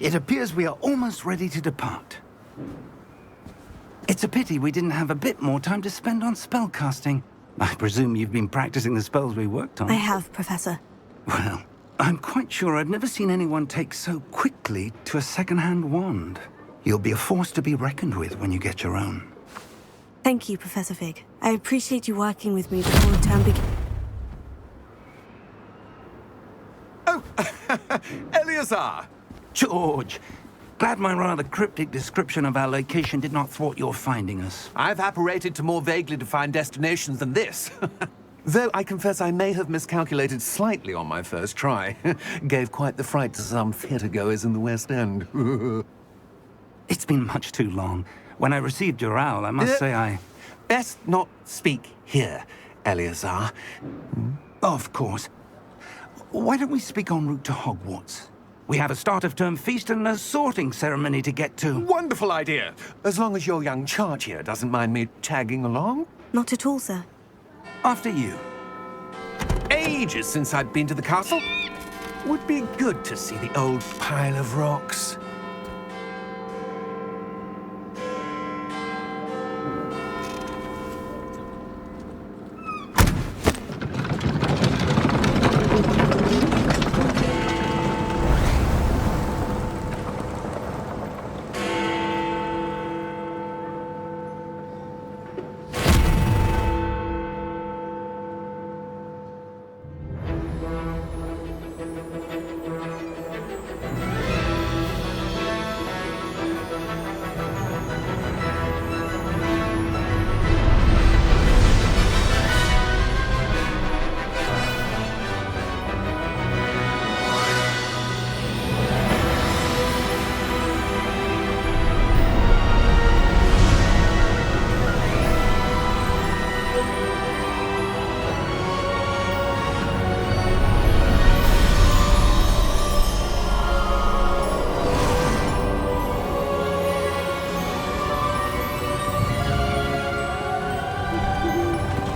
It appears we are almost ready to depart. It's a pity we didn't have a bit more time to spend on spellcasting. I presume you've been practicing the spells we worked on. I have, Professor. Well, I'm quite sure I've never seen anyone take so quickly to a second-hand wand. You'll be a force to be reckoned with when you get your own. Thank you, Professor Fig. I appreciate you working with me before the term begins. Oh, Eleazar! George, glad my rather cryptic description of our location did not thwart your finding us. I've apparated to more vaguely defined destinations than this. Though I confess I may have miscalculated slightly on my first try. Gave quite the fright to some theatre-goers in the West End. It's been much too long. When I received your owl, I must say I... Best not speak here, Eleazar. Of course. Why don't we speak en route to Hogwarts? We have a start-of-term feast and a sorting ceremony to get to. Wonderful idea! As long as your young charge here doesn't mind me tagging along. Not at all, sir. After you. Ages since I'd been to the castle. Would be good to see the old pile of rocks.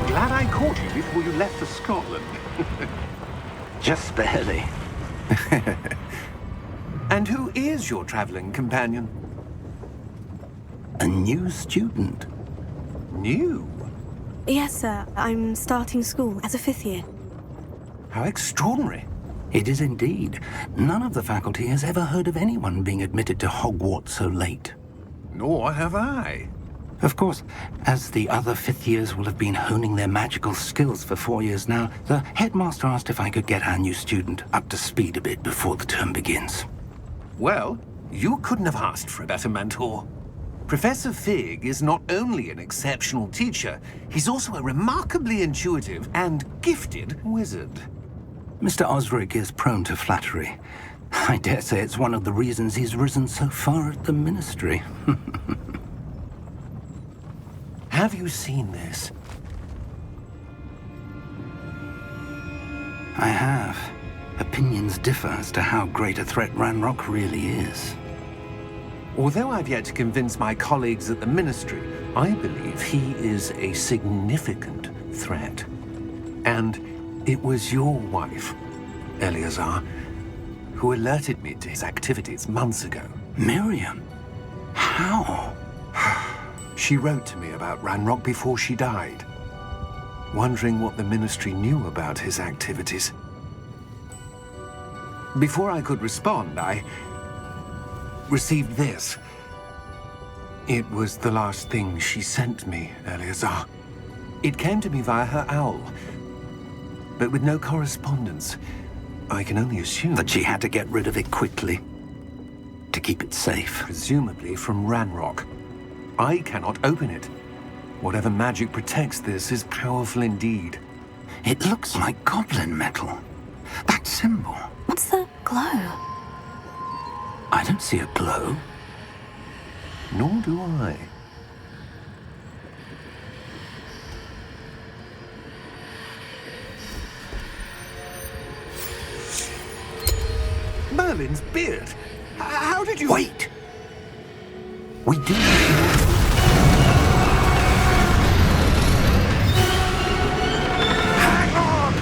Glad I caught you before you left for Scotland. Just barely. And who is your traveling companion? A new student. New? Yes, sir. I'm starting school as a 5th year. How extraordinary. It is indeed. None of the faculty has ever heard of anyone being admitted to Hogwarts so late. Nor have I. Of course, as the other 5th years will have been honing their magical skills for 4 years now, the headmaster asked if I could get our new student up to speed a bit before the term begins. Well, you couldn't have asked for a better mentor. Professor Fig is not only an exceptional teacher, he's also a remarkably intuitive and gifted wizard. Mr. Osric is prone to flattery. I dare say it's one of the reasons he's risen so far at the ministry. Have you seen this? I have. Opinions differ as to how great a threat Ranrock really is. Although I've yet to convince my colleagues at the ministry, I believe he is a significant threat. And it was your wife, Eleazar, who alerted me to his activities months ago. Miriam? How? She wrote to me about Ranrock before she died, wondering what the ministry knew about his activities. Before I could respond, I received this. It was the last thing she sent me, Eleazar. It came to me via her owl, but with no correspondence. I can only assume That she had to get rid of it quickly, to keep it safe. presumably from Ranrock. I cannot open it. Whatever magic protects this is powerful indeed. It looks like goblin metal. That symbol. What's that glow? I don't see a glow. Nor do I. Merlin's beard. How did you... Wait! We do... Hang on!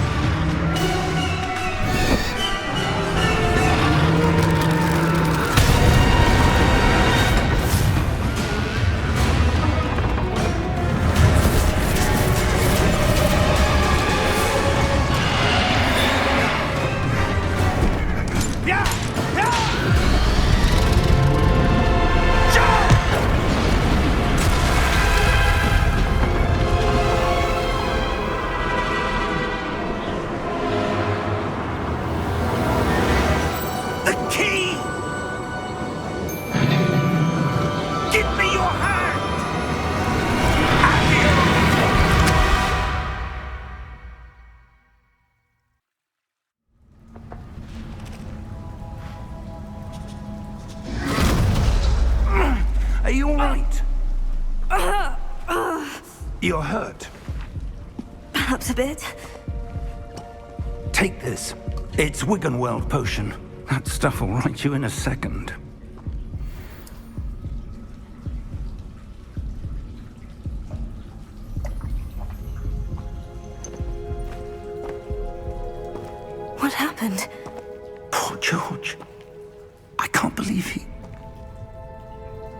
You're hurt. Perhaps a bit. Take this. It's Wiggenweld potion. That stuff will right you in a second. What happened? Poor George. I can't believe he...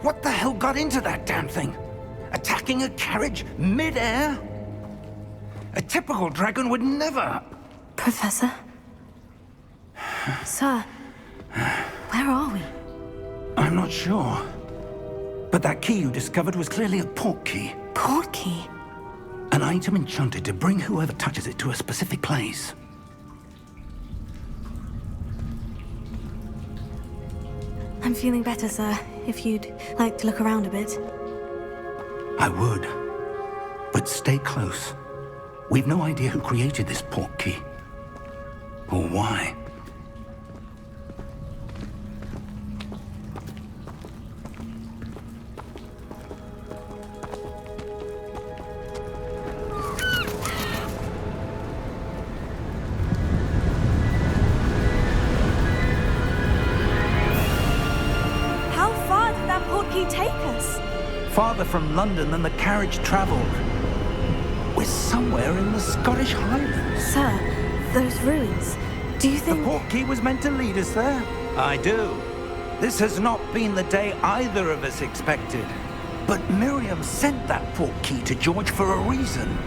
What the hell got into that damn thing? Attacking a carriage mid-air? A typical dragon would never... Professor? Sir, where are we? I'm not sure. But that key you discovered was clearly a port key. Port key? An item enchanted to bring whoever touches it to a specific place. I'm feeling better, sir. If you'd like to look around a bit. I would. But stay close. We've no idea who created this port key. Or why. How far did that port key take us? Farther from London than the carriage traveled. We're somewhere in the Scottish Highlands. Sir, those ruins. Do you The think... port key was meant to lead us there? I do. This has not been the day either of us expected. But Miriam sent that port key to George for a reason.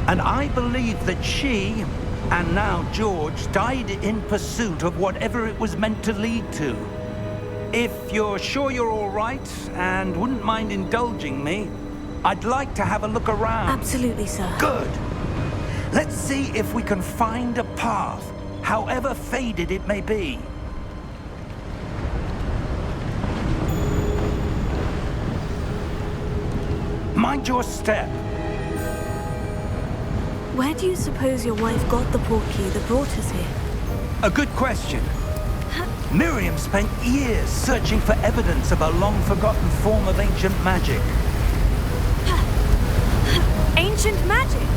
And I believe that she, and now George, died in pursuit of whatever it was meant to lead to. If you're sure you're all right and wouldn't mind indulging me, I'd like to have a look around. Absolutely, sir. Good. Let's see if we can find a path, however faded it may be. Mind your step. Where do you suppose your wife got the port key that brought us here? A good question. Miriam spent years searching for evidence of a long-forgotten form of ancient magic. Ancient magic?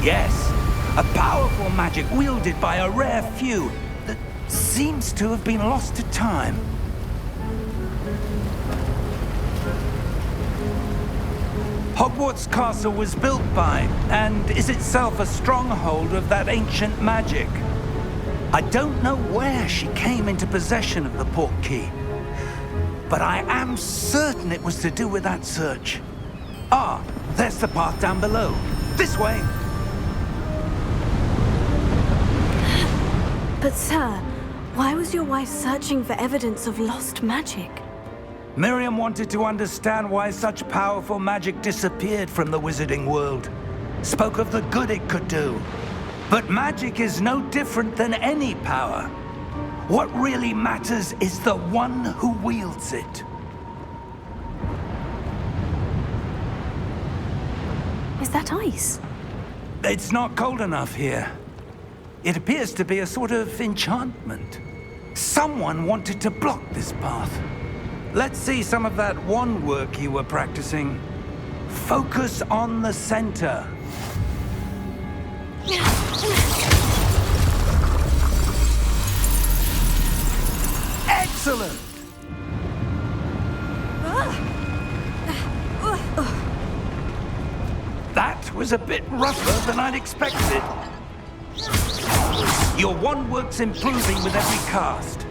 Yes, a powerful magic wielded by a rare few that seems to have been lost to time. Hogwarts Castle was built by, and is itself a stronghold of that ancient magic. I don't know where she came into possession of the port key, but I am certain it was to do with that search. Ah, there's the path down below. This way. But sir, why was your wife searching for evidence of lost magic? Miriam wanted to understand why such powerful magic disappeared from the wizarding world. Spoke of the good it could do. But magic is no different than any power. What really matters is the one who wields it. Is that ice? It's not cold enough here. It appears to be a sort of enchantment. Someone wanted to block this path. Let's see some of that wand work you were practicing. Focus on the center. Excellent! That was a bit rougher than I'd expected. Your wand work's improving with every cast.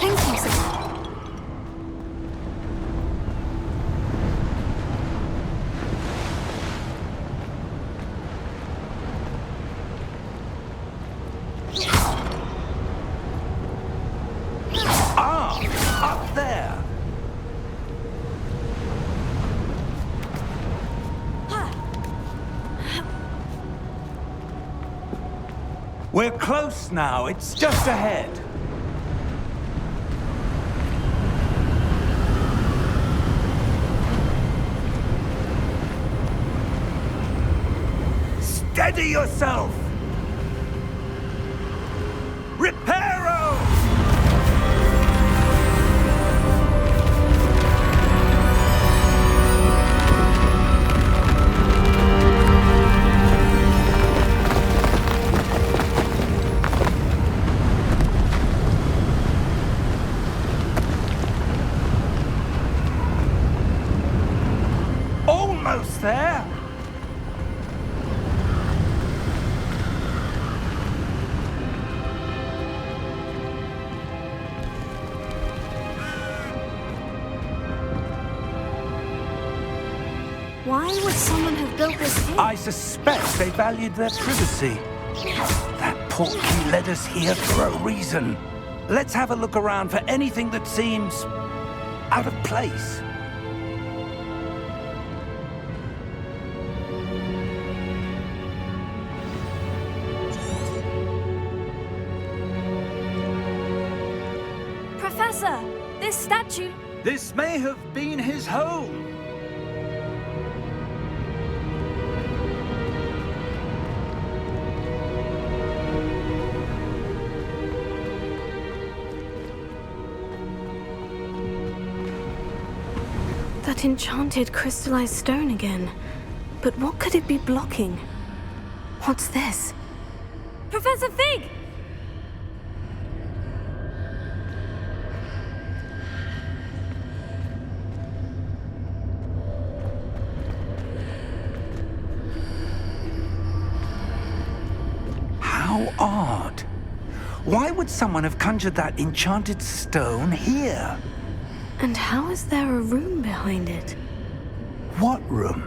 Thank you, sir. Up there! We're close now. It's just ahead. Steady yourself! Reparo! Why would someone have built this here? I suspect they valued their privacy. That portkey led us here for a reason. Let's have a look around for anything that seems out of place. Professor, this statue... This may have been his home. That enchanted crystallized stone again. But what could it be blocking? What's this? Professor Fig! How odd. Why would someone have conjured that enchanted stone here? And how is there a room behind it? What room?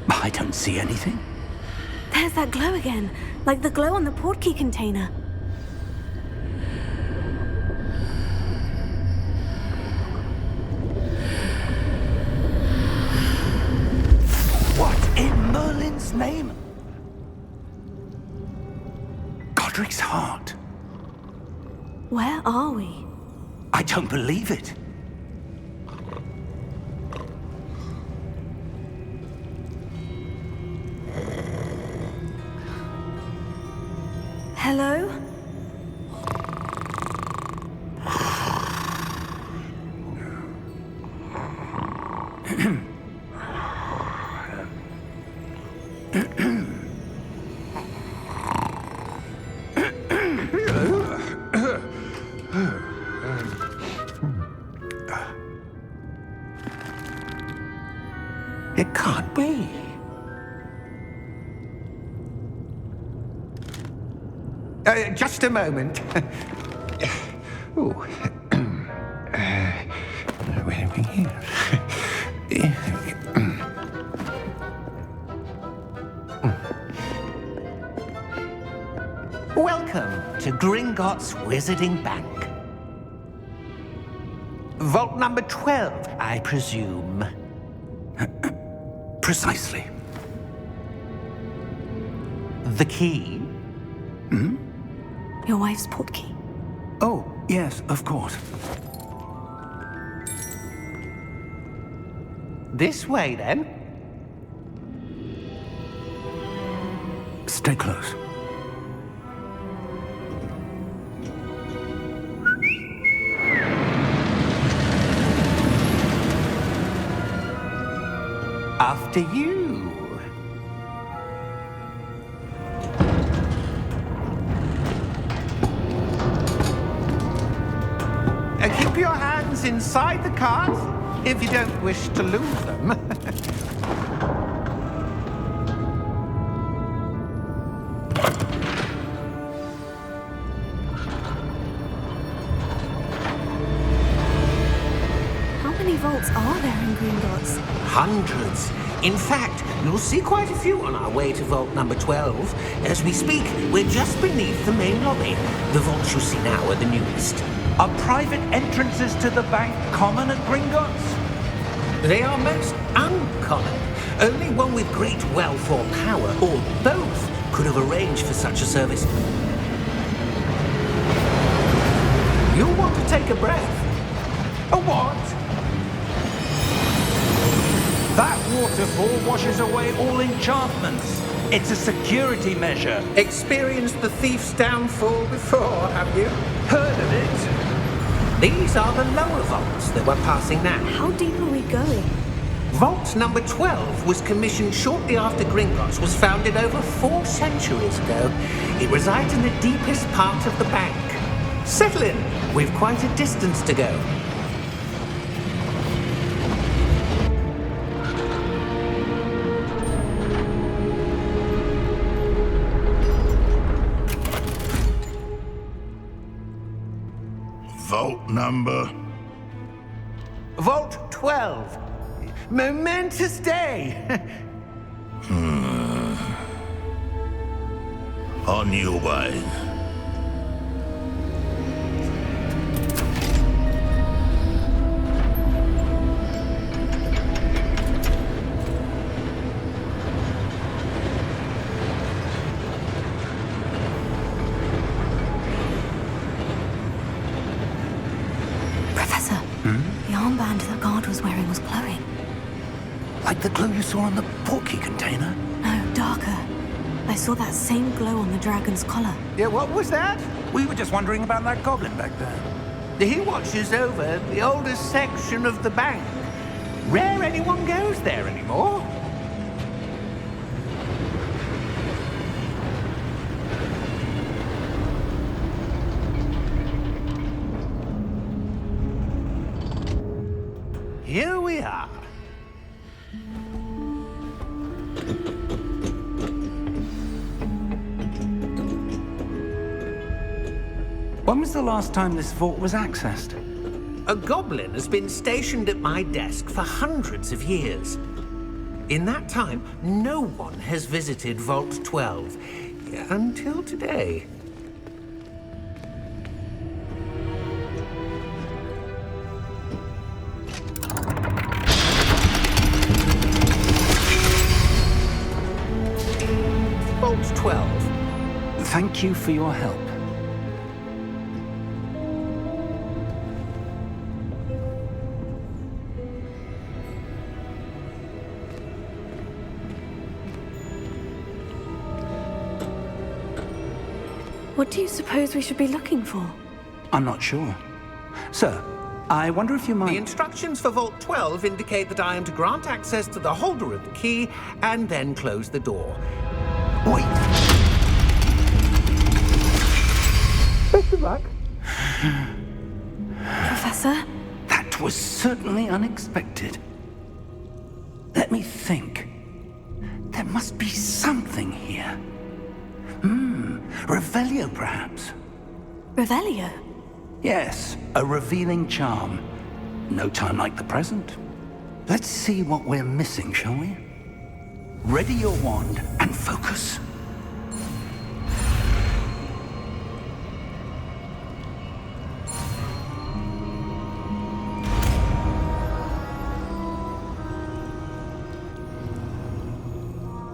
I don't see anything. There's that glow again, like the glow on the portkey container. What in Merlin's name? Godric's heart. Where are we? I don't believe it. Hello? It can't be. Just a moment. Ooh. Where are we here? Welcome to Gringotts Wizarding Bank. Vault number 12, I presume. Precisely. The key? Your wife's portkey. Oh, yes, of course. This way, then. Stay close. After you. Keep your hands inside the cart if you don't wish to lose them. How many vaults are there in Gringotts? Hundreds. In fact, you'll see quite a few on our way to vault number 12. As we speak, we're just beneath the main lobby. The vaults you see now are the newest. Are private entrances to the bank common at Gringotts? They are most uncommon. Only one with great wealth or power, or both, could have arranged for such a service. You'll want to take a breath. A what? That waterfall washes away all enchantments. It's a security measure. Experienced the thief's downfall before, have you? Heard of it? These are the lower vaults that we're passing now. How deep are we going? Vault number 12 was commissioned shortly after Gringotts was founded over 4 centuries ago. It resides in the deepest part of the bank. Settle in. We've quite a distance to go. Vault number? Vault 12. Momentous day! On your way. Professor, the armband the guard was wearing was glowing. Like the glow you saw on the portkey container? No, darker. I saw that same glow on the dragon's collar. Yeah, what was that? We were just wondering about that goblin back there. He watches over the oldest section of the bank. Rare anyone goes there anymore. Here we are. When was the last time this vault was accessed? A goblin has been stationed at my desk for hundreds of years. In that time, no one has visited Vault 12 until today. Vault 12. Thank you for your help. What do you suppose we should be looking for? I'm not sure. Sir, I wonder if you The might... instructions for Vault 12 indicate that I am to grant access to the holder of the key and then close the door. Wait! Best of luck. Professor? That was certainly unexpected. Let me think. There must be something here. Revelio, perhaps? Revelio? Yes, a revealing charm. No time like the present. Let's see what we're missing, shall we? Ready your wand and focus.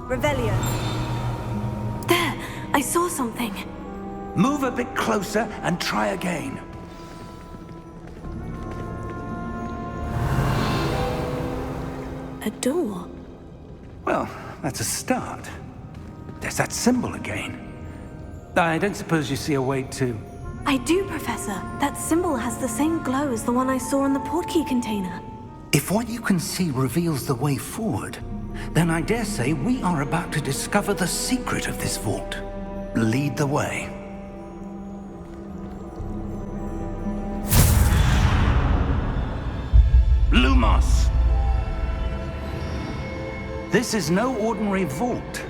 Revelio. There! I saw something. Move a bit closer and try again. A door. Well, that's a start. There's that symbol again. I don't suppose you see a way to... I do, Professor. That symbol has the same glow as the one I saw in the portkey container. If what you can see reveals the way forward, then I dare say we are about to discover the secret of this vault. Lead the way. Lumos! This is no ordinary vault.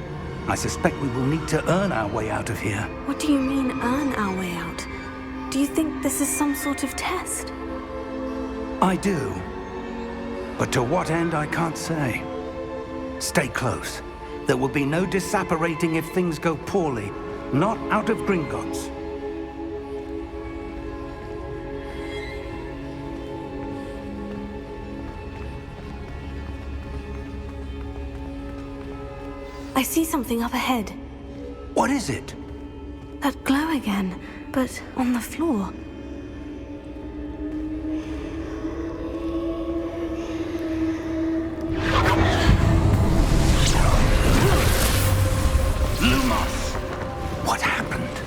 I suspect we will need to earn our way out of here. What do you mean, earn our way out? Do you think this is some sort of test? I do. But to what end, I can't say. Stay close. There will be no disapparating if things go poorly. Not out of Gringotts. I see something up ahead. What is it? That glow again, but on the floor. Lumos! What happened?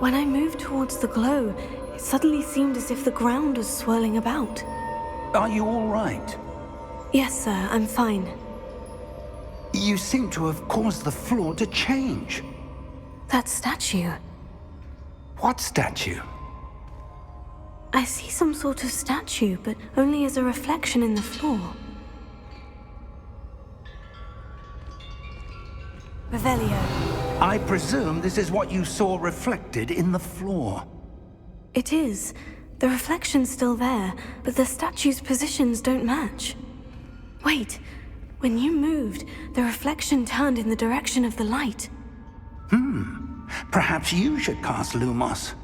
When I moved towards the glow, it suddenly seemed as if the ground was swirling about. Are you all right? Yes, sir, I'm fine. You seem to have caused the floor to change. That statue. What statue? I see some sort of statue, but only as a reflection in the floor. Revelio. I presume this is what you saw reflected in the floor. It is. The reflection's still there, but the statue's positions don't match. Wait. When you moved, the reflection turned in the direction of the light. Perhaps you should cast Lumos.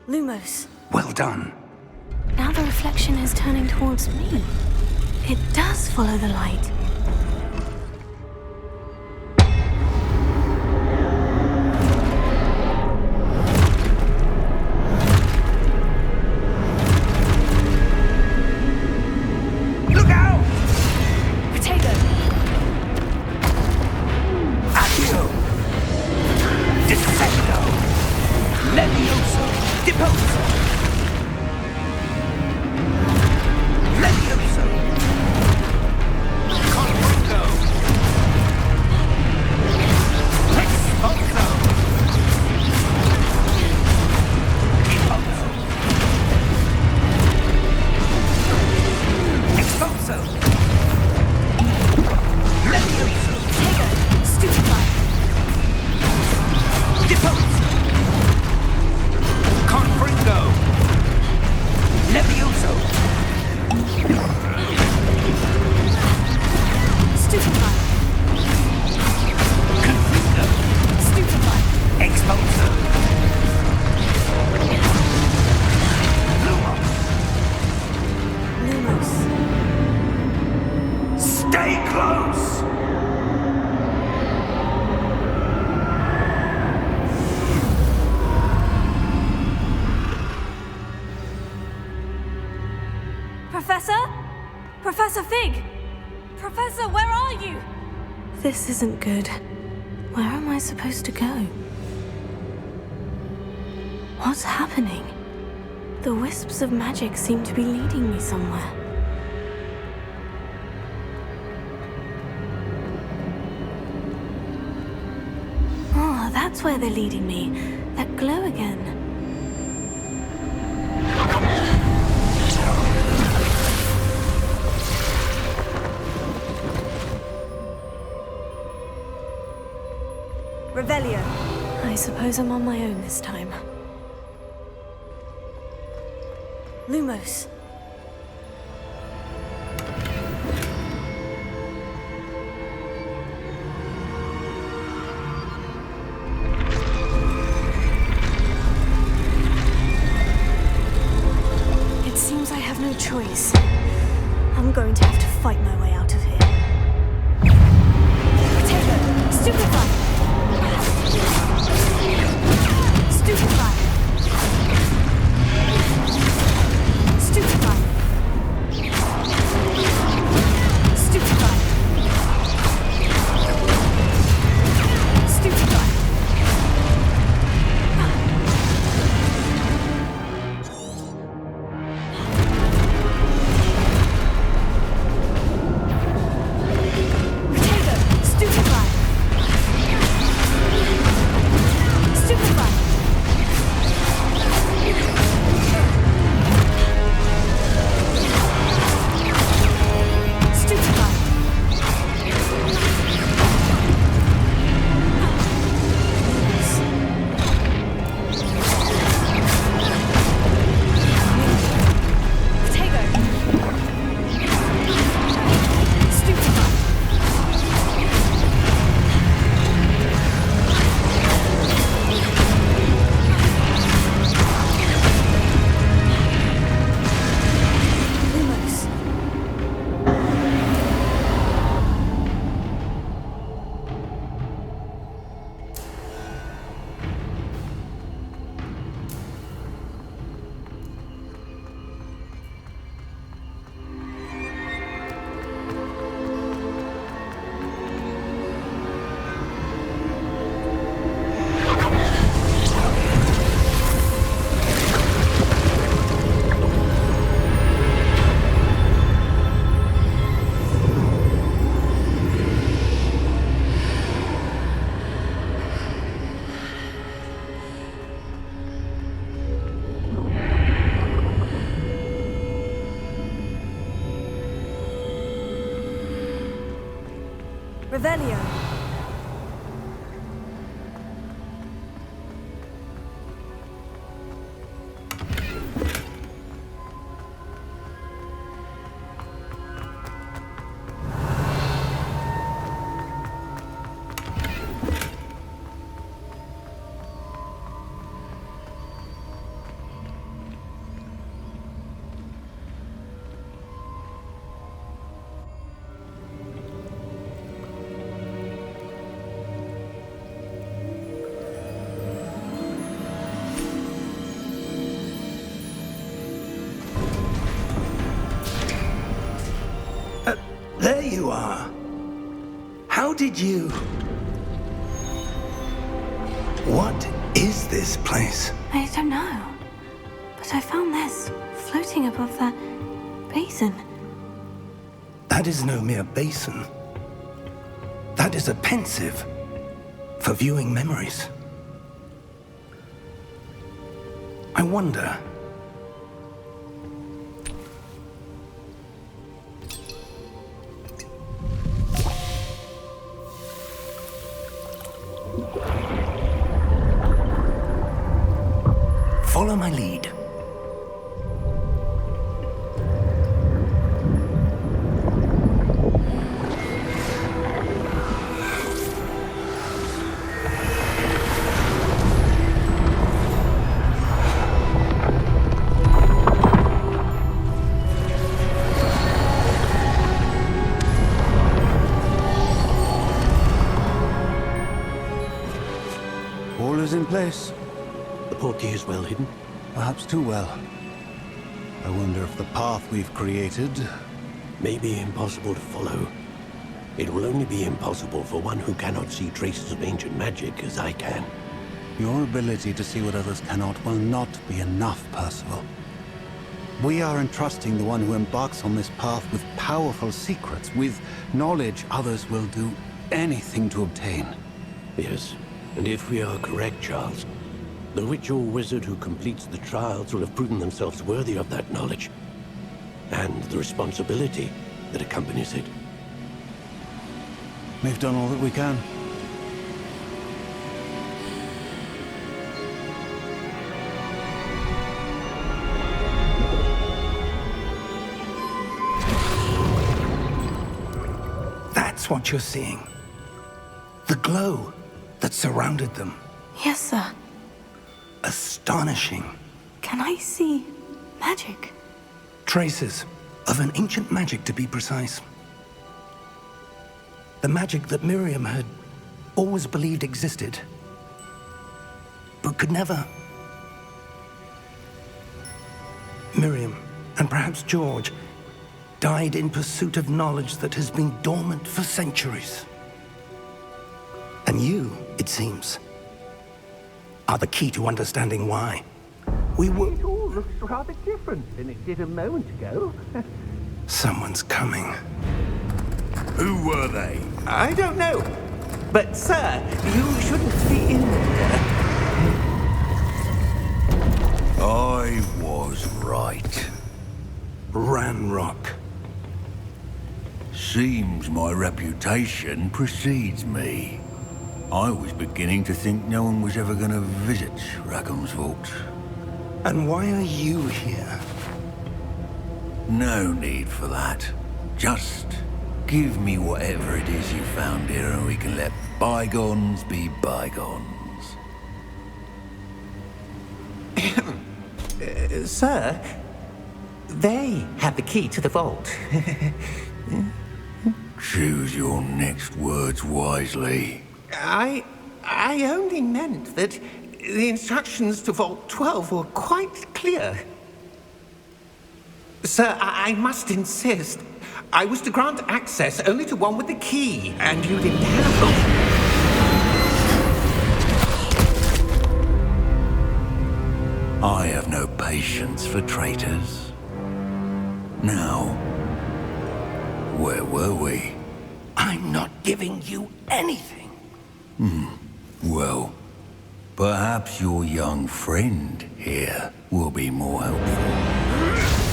Lumos. Well done. Now the reflection is turning towards me. It does follow the light. Look out! Potato! Accio! Dissecto! Levioso! Deposo! Levioso! Confringo! Expulso! Deposo! Expulso! Levioso! Stupefy! Deposo! Confringo! Levioso! Stupefy! Confringo! Stupefy! Expulso! Lumos! Lumos. Stay close! Professor? Professor Fig! Professor, where are you? This isn't good. Where am I supposed to go? What's happening? The wisps of magic seem to be leading me somewhere. Oh, that's where they're leading me. That glow again. Revelio. I suppose I'm on my own this time. Lumos. It seems I have no choice. I'm going to have to fight my way out of here. Potato! Stupefy! Stupefy! Stupefy! Stupefy! Stupefy! Revelio. There you are. How did you... What is this place? I don't know. But I found this floating above that basin. That is no mere basin. That is a pensive for viewing memories. I wonder... Follow my lead. All is in place. The portkey is well hidden. Perhaps too well. I wonder if the path we've created... May be impossible to follow. It will only be impossible for one who cannot see traces of ancient magic as I can. Your ability to see what others cannot will not be enough, Percival. We are entrusting the one who embarks on this path with powerful secrets, with knowledge others will do anything to obtain. Yes, and if we are correct, Charles, the witch or wizard who completes the trials will have proven themselves worthy of that knowledge, and the responsibility that accompanies it. We've done all that we can. That's what you're seeing. The glow that surrounded them. Yes, sir. Astonishing. Can I see magic? Traces of an ancient magic, to be precise. The magic that Miriam had always believed existed, but could never. Miriam, and perhaps George, died in pursuit of knowledge that has been dormant for centuries. And you, it seems, are the key to understanding why. It all looks rather different than it did a moment ago. Someone's coming. Who were they? I don't know. But, sir, you shouldn't be in there. I was right. Ranrock. Seems my reputation precedes me. I was beginning to think no one was ever going to visit Rackham's vault. And why are you here? No need for that. Just give me whatever it is you found here and we can let bygones be bygones. Sir, they have the key to the vault. Choose your next words wisely. I only meant that the instructions to Vault 12 were quite clear. Sir, I must insist. I was to grant access only to one with the key, and you didn't have them. I have no patience for traitors. Now, where were we? I'm not giving you anything. Well, perhaps your young friend here will be more helpful.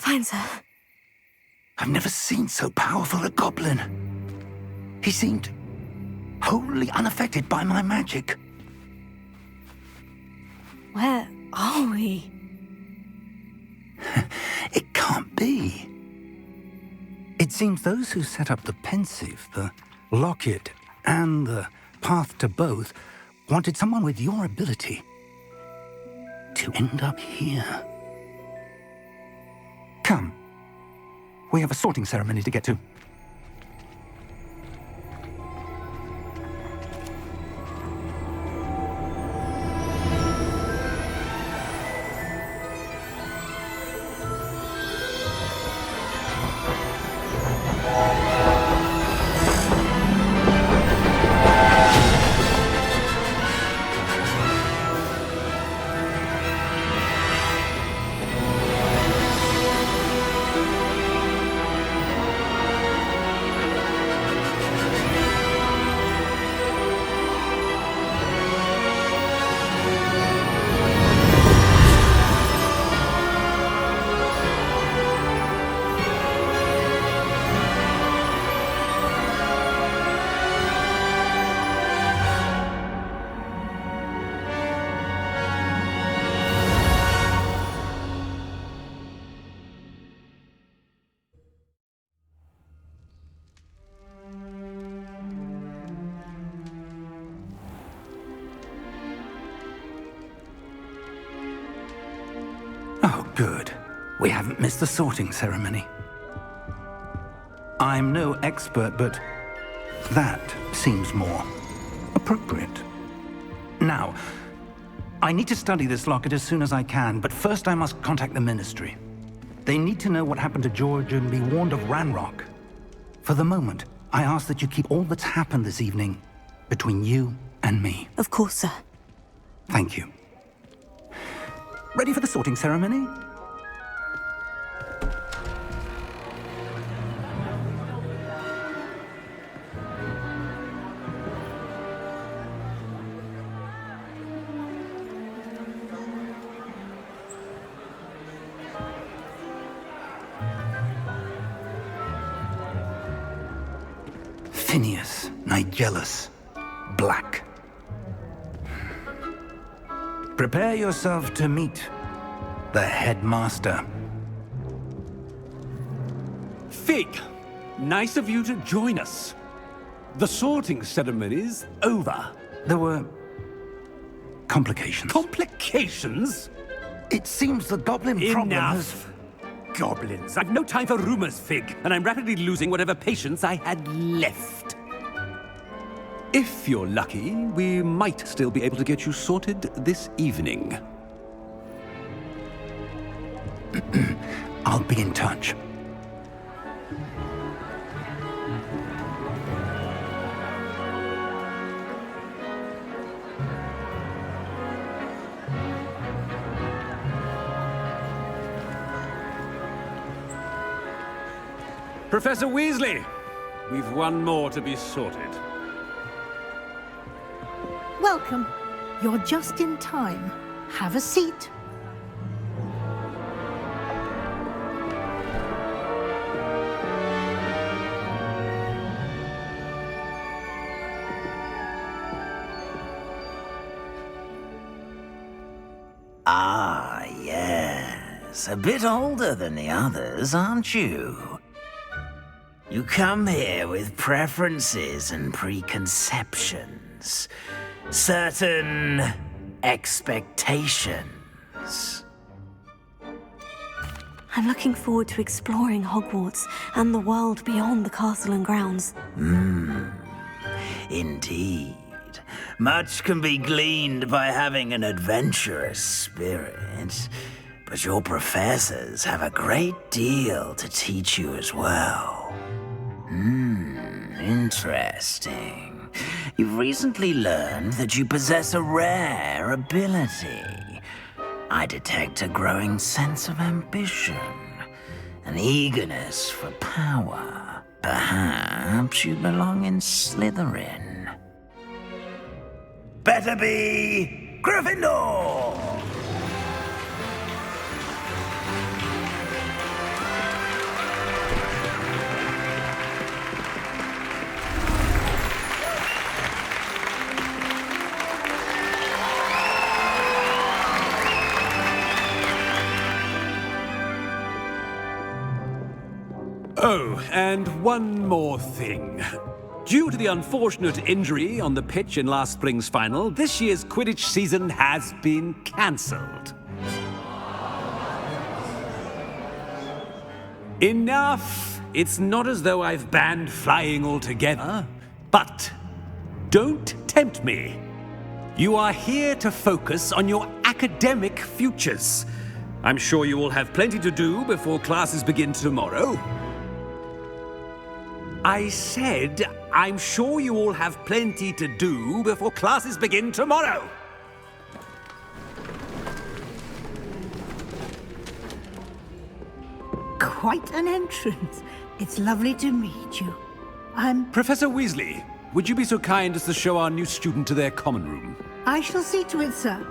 Fine, sir. I've never seen so powerful a goblin. He seemed wholly unaffected by my magic. Where are we? It can't be. It seems those who set up the pensive, the locket, and the path to both wanted someone with your ability to end up here. Come. We have a sorting ceremony to get to. Oh, good. We haven't missed the sorting ceremony. I'm no expert, but that seems more appropriate. Now, I need to study this locket as soon as I can, but first I must contact the Ministry. They need to know what happened to George and be warned of Ranrock. For the moment, I ask that you keep all that's happened this evening between you and me. Of course, sir. Thank you. Ready for the sorting ceremony? Phineas, Nigellus, Black. Prepare yourself to meet the headmaster. Fig, nice of you to join us. The sorting ceremony's over. There were complications. Complications? It seems the goblin problem has... Enough. Goblins. I've no time for rumors, Fig, and I'm rapidly losing whatever patience I had left. If you're lucky, we might still be able to get you sorted this evening. I'll be in touch. Professor Weasley, we've one more to be sorted. Welcome. You're just in time. Have a seat. Ah, yes. A bit older than the others, aren't you? You come here with preferences and preconceptions. Certain expectations. I'm looking forward to exploring Hogwarts and the world beyond the castle and grounds. Indeed. Much can be gleaned by having an adventurous spirit, but your professors have a great deal to teach you as well. Interesting. You've recently learned that you possess a rare ability. I detect a growing sense of ambition, an eagerness for power. Perhaps you belong in Slytherin. Better be Gryffindor! Oh, and one more thing. Due to the unfortunate injury on the pitch in last spring's final, this year's Quidditch season has been cancelled. Enough! It's not as though I've banned flying altogether, but don't tempt me. You are here to focus on your academic futures. I'm sure you will have plenty to do before classes begin tomorrow. I said, I'm sure you all have plenty to do before classes begin tomorrow. Quite an entrance. It's lovely to meet you. Professor Weasley, would you be so kind as to show our new student to their common room? I shall see to it, sir.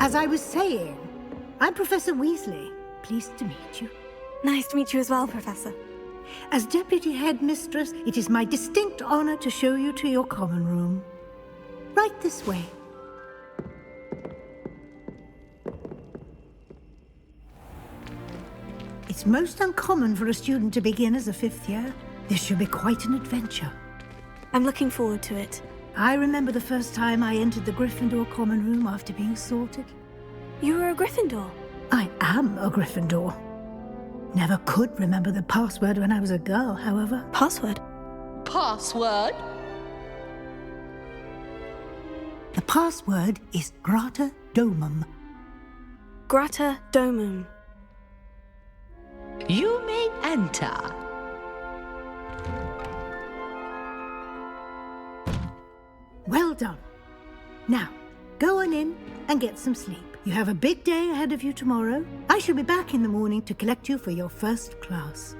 As I was saying, I'm Professor Weasley. Pleased to meet you. Nice to meet you as well, Professor. As Deputy Headmistress, it is my distinct honor to show you to your common room. Right this way. It's most uncommon for a student to begin as a fifth year. This should be quite an adventure. I'm looking forward to it. I remember the first time I entered the Gryffindor common room after being sorted. You were a Gryffindor? I am a Gryffindor. Never could remember the password when I was a girl, however. Password? Password? The password is Grata Domum. Grata Domum. You may enter. Well done. Now, go on in and get some sleep. You have a big day ahead of you tomorrow. I shall be back in the morning to collect you for your first class.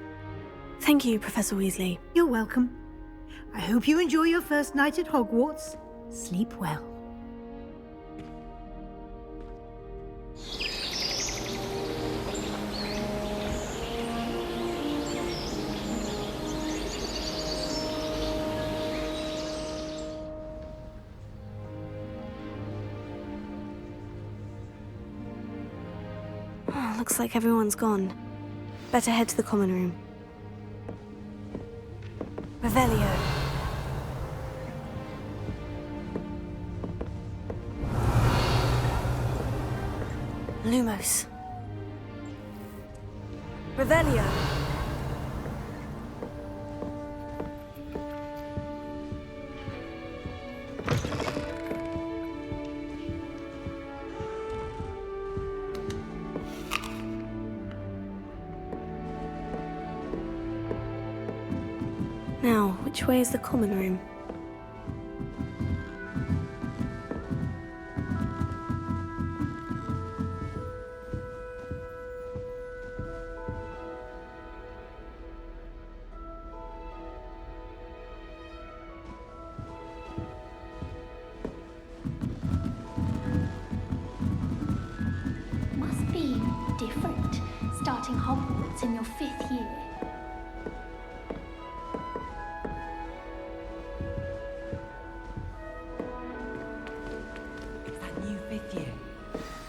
Thank you, Professor Weasley. You're welcome. I hope you enjoy your first night at Hogwarts. Sleep well. Looks like everyone's gone. Better head to the common room. Revelio. Lumos. Revelio. Now, which way is the common room? Must be different, starting Hogwarts in your 5th year.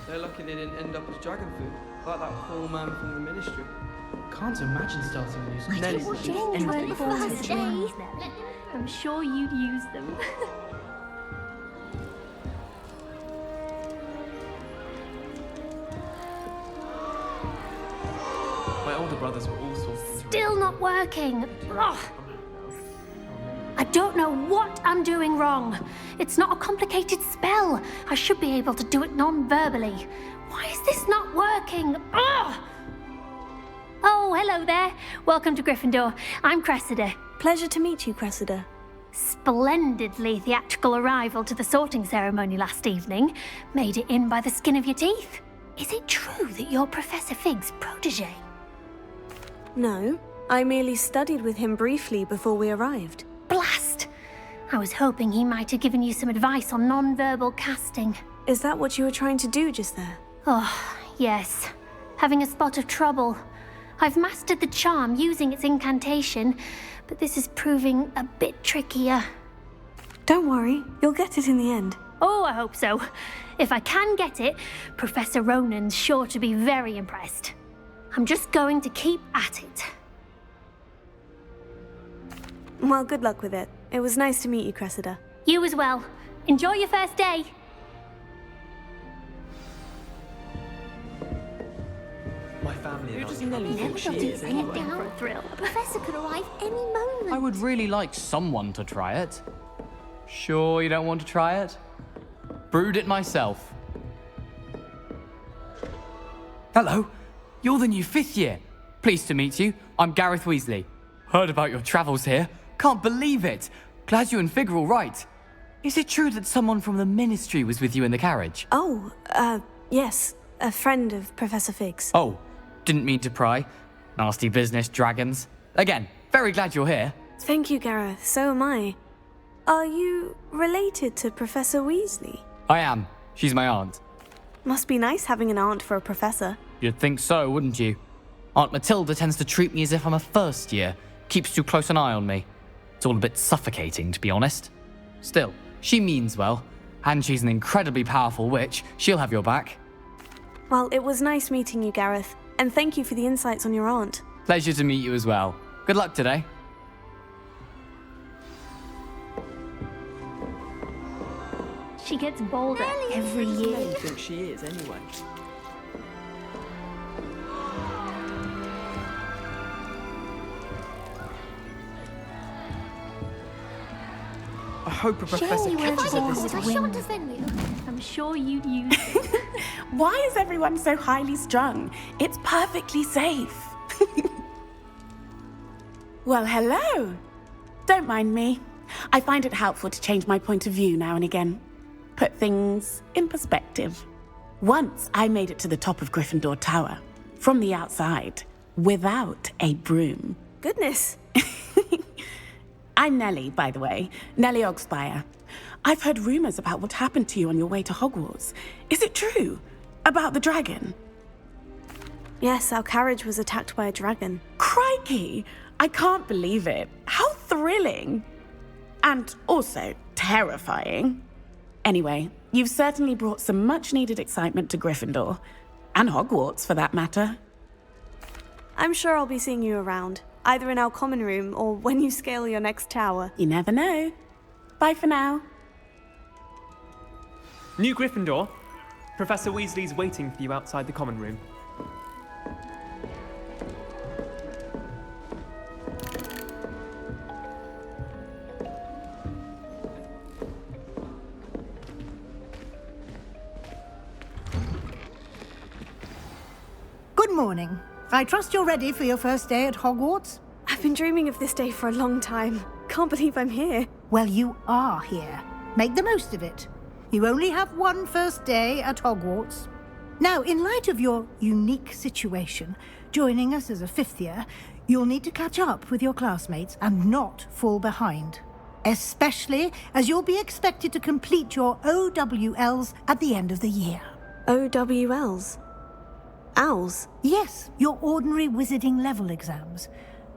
They're lucky they didn't end up as dragon food, like that poor man from the ministry. Can't imagine starting a new school. It would change when the first day. I'm sure you'd use them. My older brothers were all sorts of Still not working. Ugh. I don't know what I'm doing wrong. It's not a complicated spell. I should be able to do it non-verbally. Why is this not working? Ugh. Oh, hello there. Welcome to Gryffindor. I'm Cressida. Pleasure to meet you, Cressida. Splendidly theatrical arrival to the sorting ceremony last evening. Made it in by the skin of your teeth. Is it true that you're Professor Fig's protege? No, I merely studied with him briefly before we arrived. Blast! I was hoping he might have given you some advice on non-verbal casting. Is that what you were trying to do just there? Oh, yes. Having a spot of trouble. I've mastered the charm using its incantation, but this is proving a bit trickier. Don't worry, you'll get it in the end. Oh, I hope so. If I can get it, Professor Ronan's sure to be very impressed. I'm just going to keep at it. Well, good luck with it. It was nice to meet you, Cressida. You as well. Enjoy your first day. My family. Who does Nelly think she is anyway? Down for a thrill. A professor could arrive any moment. I would really like someone to try it. Sure you don't want to try it? Brewed it myself. Hello, you're the new 5th year. Pleased to meet you. I'm Gareth Weasley. Heard about your travels here. Can't believe it. Glad you and Fig are all right. Is it true that someone from the Ministry was with you in the carriage? Oh, yes. A friend of Professor Fig's. Oh, didn't mean to pry. Nasty business, dragons. Again, very glad you're here. Thank you, Gareth. So am I. Are you related to Professor Weasley? I am. She's my aunt. Must be nice having an aunt for a professor. You'd think so, wouldn't you? Aunt Matilda tends to treat me as if I'm a first year. Keeps too close an eye on me. It's all a bit suffocating, to be honest. Still, she means well. And she's an incredibly powerful witch. She'll have your back. Well, it was nice meeting you, Gareth. And thank you for the insights on your aunt. Pleasure to meet you as well. Good luck today. She gets bolder every year. Who think she is anyway? I hope a professor catches her this time. I'm sure you'd use it. Why is everyone so highly strung? It's perfectly safe. Well, hello. Don't mind me. I find it helpful to change my point of view now and again. Put things in perspective. Once I made it to the top of Gryffindor Tower, from the outside, without a broom. Goodness. I'm Nellie, by the way. Nellie Ogspire. I've heard rumors about what happened to you on your way to Hogwarts. Is it true? About the dragon? Yes, our carriage was attacked by a dragon. Crikey! I can't believe it. How thrilling! And also terrifying. Anyway, you've certainly brought some much-needed excitement to Gryffindor. And Hogwarts, for that matter. I'm sure I'll be seeing you around, either in our common room or when you scale your next tower. You never know. Bye for now. New Gryffindor. Professor Weasley's waiting for you outside the common room. Good morning. I trust you're ready for your first day at Hogwarts? I've been dreaming of this day for a long time. Can't believe I'm here. Well, you are here. Make the most of it. You only have one first day at Hogwarts. Now, in light of your unique situation, joining us as a 5th year, you'll need to catch up with your classmates and not fall behind. Especially as you'll be expected to complete your OWLs at the end of the year. OWLs? Owls? Yes, your ordinary wizarding level exams.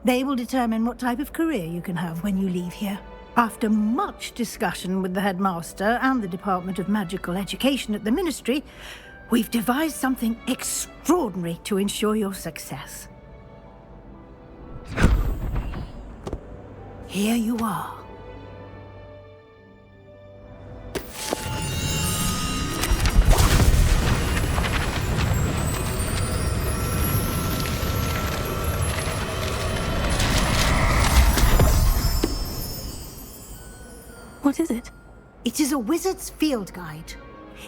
They will determine what type of career you can have when you leave here. After much discussion with the headmaster and the Department of Magical Education at the Ministry, we've devised something extraordinary to ensure your success. Here you are. What is it? It is a wizard's field guide.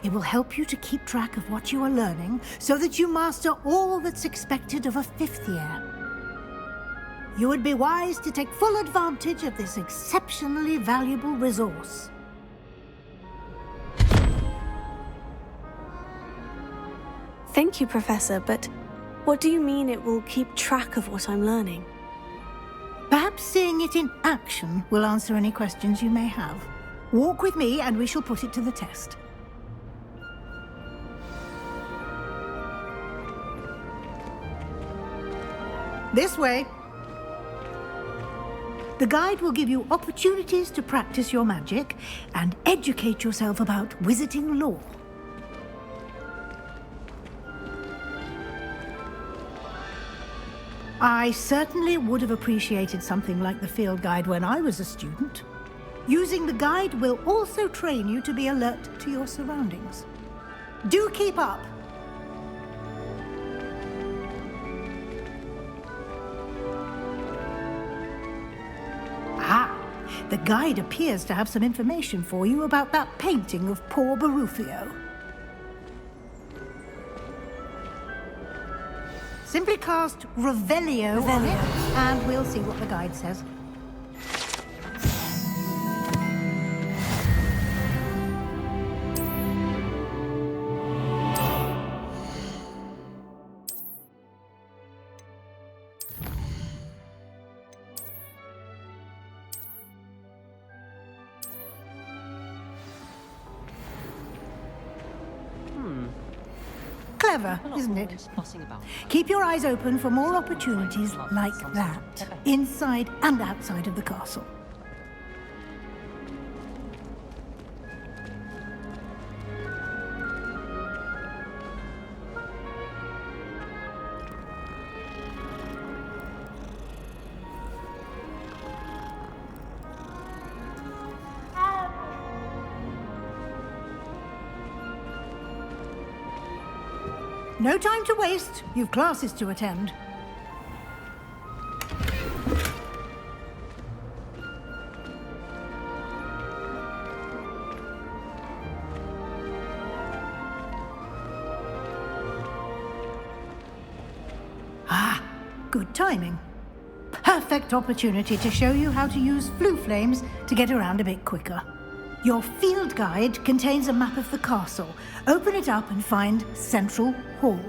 It will help you to keep track of what you are learning so that you master all that's expected of a 5th year. You would be wise to take full advantage of this exceptionally valuable resource. Thank you, Professor, but what do you mean it will keep track of what I'm learning? Perhaps seeing it in action will answer any questions you may have. Walk with me and we shall put it to the test. This way. The guide will give you opportunities to practice your magic and educate yourself about wizarding lore. I certainly would have appreciated something like the field guide when I was a student. Using the guide will also train you to be alert to your surroundings. Do keep up! Ah, the guide appears to have some information for you about that painting of poor Barufio. Simply cast Revelio on it, and we'll see what the guide says. Clever, isn't it? Keep your eyes open for more opportunities like that, inside and outside of the castle. No time to waste. You've classes to attend. Ah, good timing. Perfect opportunity to show you how to use flue flames to get around a bit quicker. Your field guide contains a map of the castle. Open it up and find Central Hall.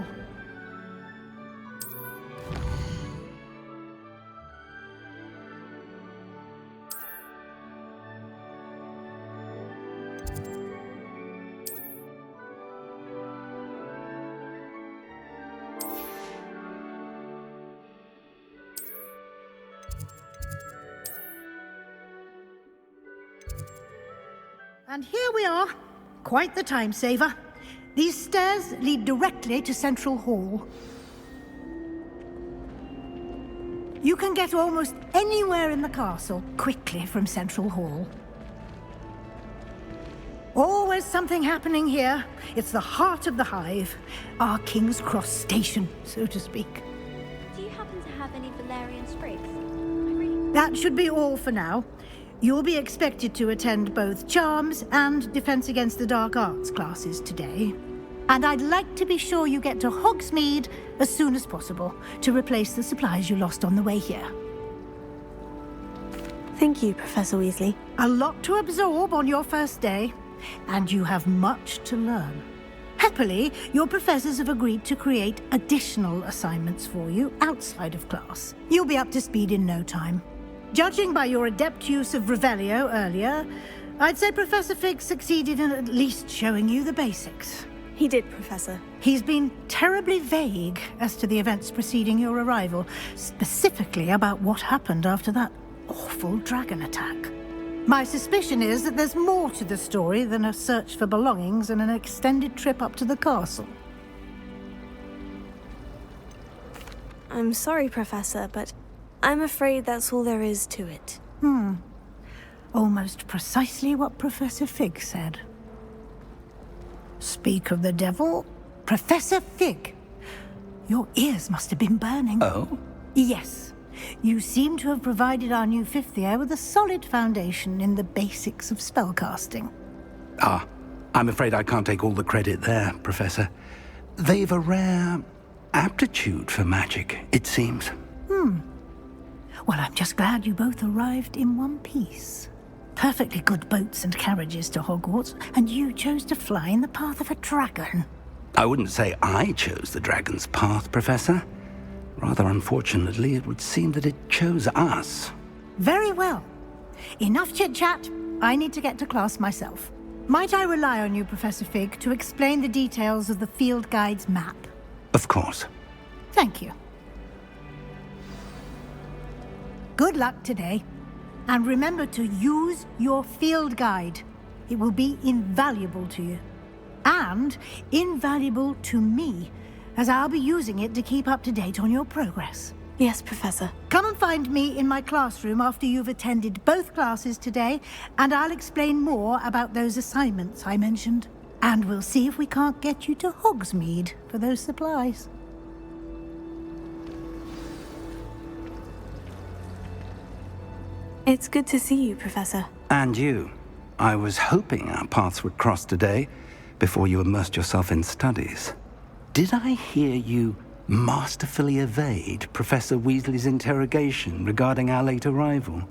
And here we are. Quite the time saver. These stairs lead directly to Central Hall. You can get almost anywhere in the castle quickly from Central Hall. Always something happening here. It's the heart of the hive. Our King's Cross station, so to speak. Do you happen to have any Valerian sprigs? That should be all for now. You'll be expected to attend both Charms and Defense Against the Dark Arts classes today. And I'd like to be sure you get to Hogsmeade as soon as possible to replace the supplies you lost on the way here. Thank you, Professor Weasley. A lot to absorb on your first day, and you have much to learn. Happily, your professors have agreed to create additional assignments for you outside of class. You'll be up to speed in no time. Judging by your adept use of Revelio earlier, I'd say Professor Fig succeeded in at least showing you the basics. He did, Professor. He's been terribly vague as to the events preceding your arrival, specifically about what happened after that awful dragon attack. My suspicion is that there's more to the story than a search for belongings and an extended trip up to the castle. I'm sorry, Professor, but I'm afraid that's all there is to it. Almost precisely what Professor Fig said. Speak of the devil, Professor Fig. Your ears must have been burning. Oh? Yes. You seem to have provided our new fifth year with a solid foundation in the basics of spellcasting. Ah, I'm afraid I can't take all the credit there, Professor. They've a rare aptitude for magic, it seems. Well, I'm just glad you both arrived in one piece. Perfectly good boats and carriages to Hogwarts, and you chose to fly in the path of a dragon. I wouldn't say I chose the dragon's path, Professor. Rather unfortunately, it would seem that it chose us. Very well. Enough chit-chat. I need to get to class myself. Might I rely on you, Professor Fig, to explain the details of the field guide's map? Of course. Thank you. Good luck today. And remember to use your field guide. It will be invaluable to you. And invaluable to me, as I'll be using it to keep up to date on your progress. Yes, Professor. Come and find me in my classroom after you've attended both classes today, and I'll explain more about those assignments I mentioned. And we'll see if we can't get you to Hogsmeade for those supplies. It's good to see you, Professor. And you. I was hoping our paths would cross today, before you immersed yourself in studies. Did I hear you masterfully evade Professor Weasley's interrogation regarding our late arrival?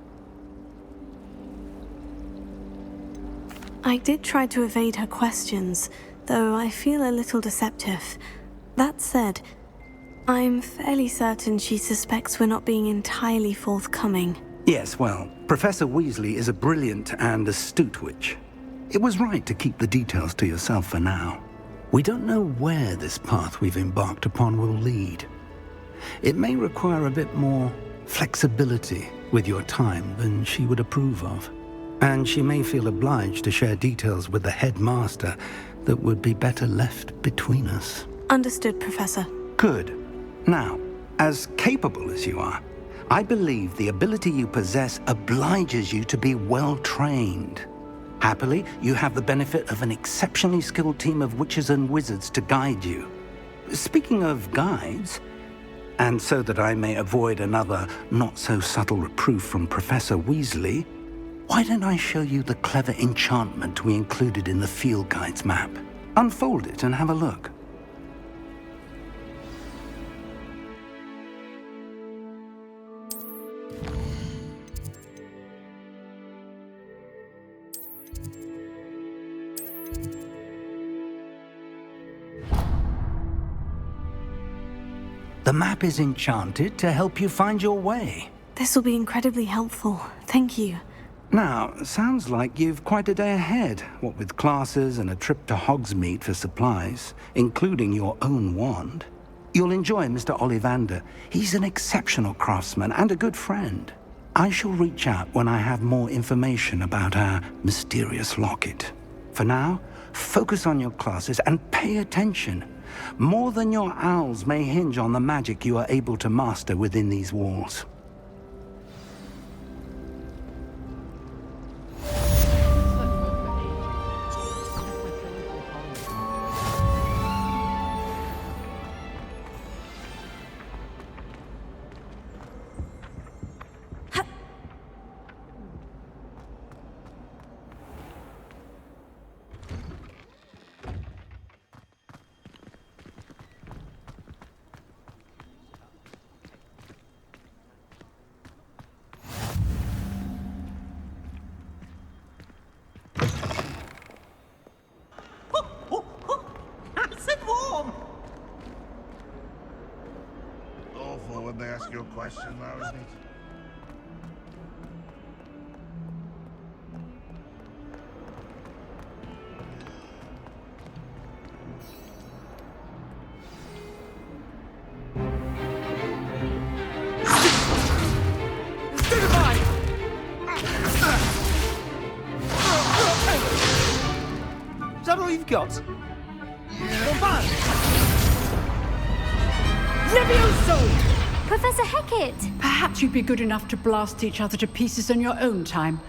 I did try to evade her questions, though I feel a little deceptive. That said, I'm fairly certain she suspects we're not being entirely forthcoming. Yes, well, Professor Weasley is a brilliant and astute witch. It was right to keep the details to yourself for now. We don't know where this path we've embarked upon will lead. It may require a bit more flexibility with your time than she would approve of. And she may feel obliged to share details with the headmaster that would be better left between us. Understood, Professor. Good. Now, as capable as you are, I believe the ability you possess obliges you to be well trained. Happily, you have the benefit of an exceptionally skilled team of witches and wizards to guide you. Speaking of guides, and so that I may avoid another not-so-subtle reproof from Professor Weasley, why don't I show you the clever enchantment we included in the field guide's map? Unfold it and have a look. The map is enchanted to help you find your way. This will be incredibly helpful. Thank you. Now, sounds like you've quite a day ahead, what with classes and a trip to Hogsmeade for supplies, including your own wand. You'll enjoy Mr. Ollivander. He's an exceptional craftsman and a good friend. I shall reach out when I have more information about our mysterious locket. For now, focus on your classes and pay attention. More than your owls may hinge on the magic you are able to master within these walls. Awful when they ask you a question now, isn't it? Is that all you've got? Levioso! Professor Hecat! Perhaps you'd be good enough to blast each other to pieces in your own time.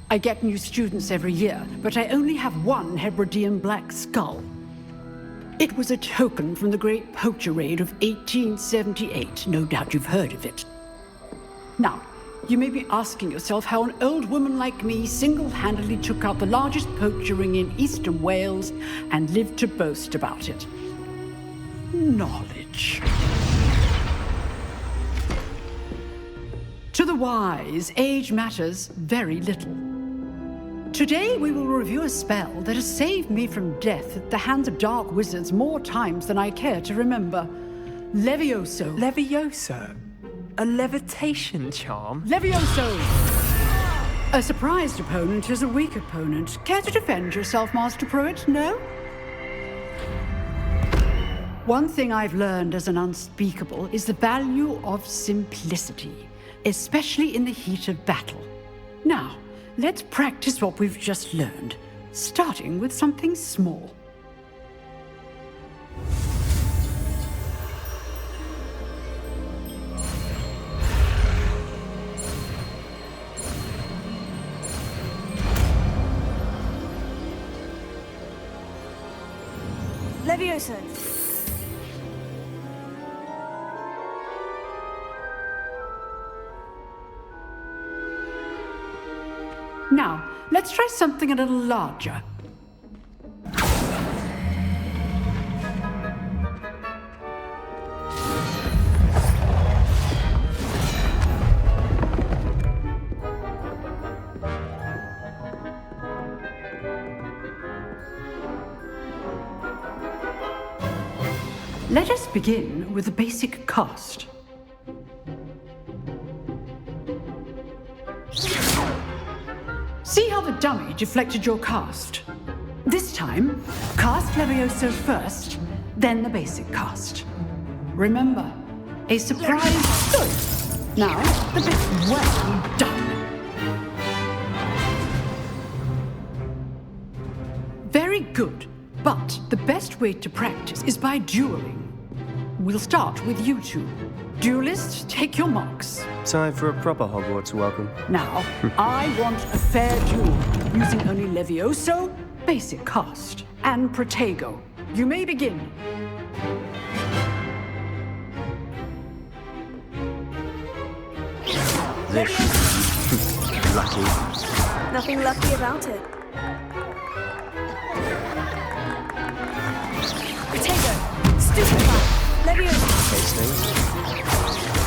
I get new students every year, but I only have one Hebridean black skull. It was a token from the Great Poacher Raid of 1878. No doubt you've heard of it. Now, you may be asking yourself how an old woman like me single-handedly took out the largest poacher ring in eastern Wales and lived to boast about it. Knowledge. To the wise, age matters very little. Today we will review a spell that has saved me from death at the hands of dark wizards more times than I care to remember. Levioso. Levioso? A levitation charm? Levioso! A surprised opponent is a weak opponent. Care to defend yourself, Master Pruitt? No? One thing I've learned as an unspeakable is the value of simplicity, especially in the heat of battle. Now, let's practice what we've just learned, starting with something small. Levioso! Now, let's try something a little larger. Let us begin with the basic cast. See how the dummy deflected your cast? This time, cast Levioso first, then the basic cast. Remember, a surprise. Good. Now, the bit well done. Very good. But the best way to practice is by dueling. We'll start with you two. Duelists, take your marks. Time for a proper Hogwarts welcome. Now, I want a fair duel, using only Levioso, basic cast, and Protego. You may begin. Lucky. Nothing lucky about it. Protego! Stupefy! Levioso! Tasting.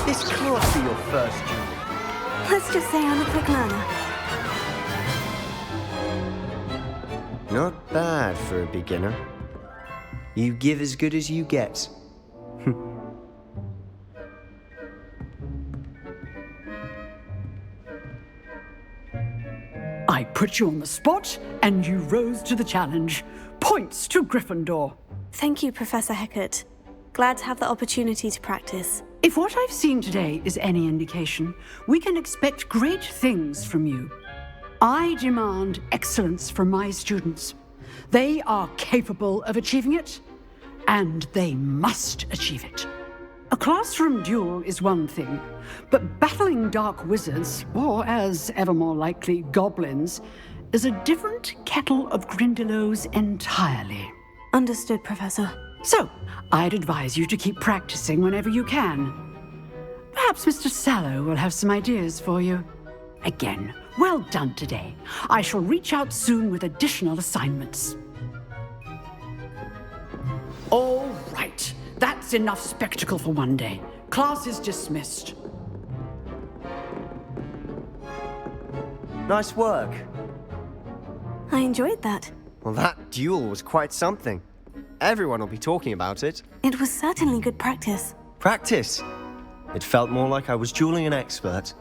This can't be your first duel. Let's just say I'm a quick learner. Not bad for a beginner. You give as good as you get. I put you on the spot, and you rose to the challenge. Points to Gryffindor. Thank you, Professor Hecat. Glad to have the opportunity to practice. If what I've seen today is any indication, we can expect great things from you. I demand excellence from my students. They are capable of achieving it, and they must achieve it. A classroom duel is one thing, but battling dark wizards, or as ever more likely, goblins, is a different kettle of Grindylows entirely. Understood, Professor. So, I'd advise you to keep practicing whenever you can. Perhaps Mr. Sallow will have some ideas for you. Again, well done today. I shall reach out soon with additional assignments. All right. That's enough spectacle for one day. Class is dismissed. Nice work. I enjoyed that. Well, that duel was quite something. Everyone will be talking about it. It was certainly good practice. Practice? It felt more like I was dueling an expert.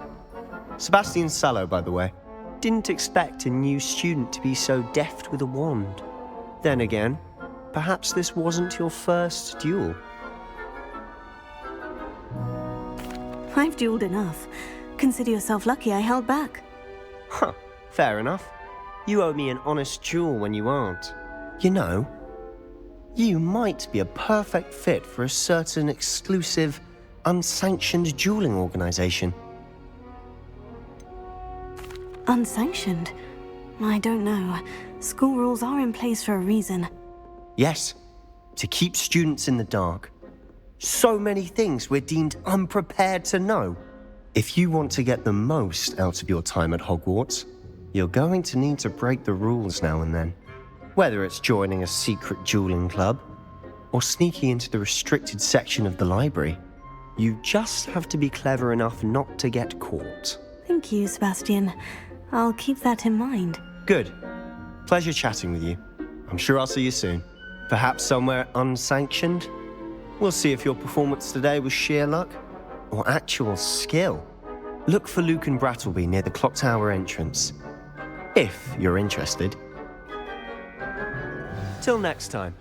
Sebastian Sallow, by the way. Didn't expect a new student to be so deft with a wand. Then again, perhaps this wasn't your first duel. I've dueled enough. Consider yourself lucky I held back. Huh, fair enough. You owe me an honest duel when you aren't. You know, you might be a perfect fit for a certain exclusive, unsanctioned dueling organization. Unsanctioned? I don't know. School rules are in place for a reason. Yes, to keep students in the dark. So many things we're deemed unprepared to know. If you want to get the most out of your time at Hogwarts, you're going to need to break the rules now and then. Whether it's joining a secret dueling club, or sneaking into the restricted section of the library, you just have to be clever enough not to get caught. Thank you, Sebastian. I'll keep that in mind. Good. Pleasure chatting with you. I'm sure I'll see you soon. Perhaps somewhere unsanctioned? We'll see if your performance today was sheer luck or actual skill. Look for Luke and Brattleby near the clock tower entrance, if you're interested. Till next time.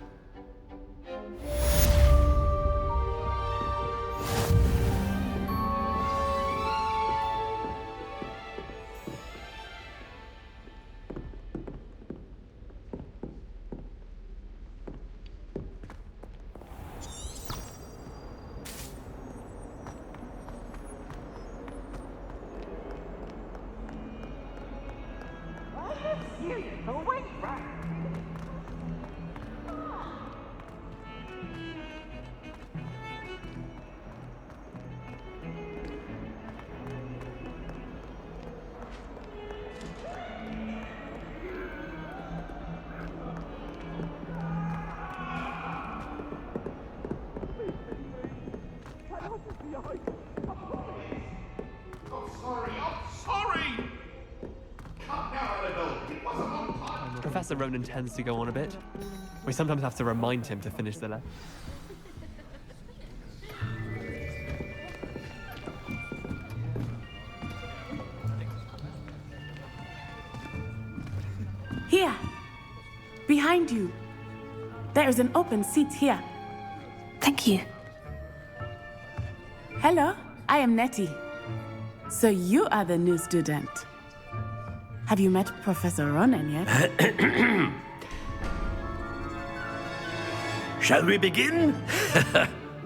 Professor Ronan tends to go on a bit. We sometimes have to remind him to finish the letter. Here. Behind you. There is an open seat here. Thank you. Hello, I am Nettie. So you are the new student. Have you met Professor Ronan yet? Shall we begin?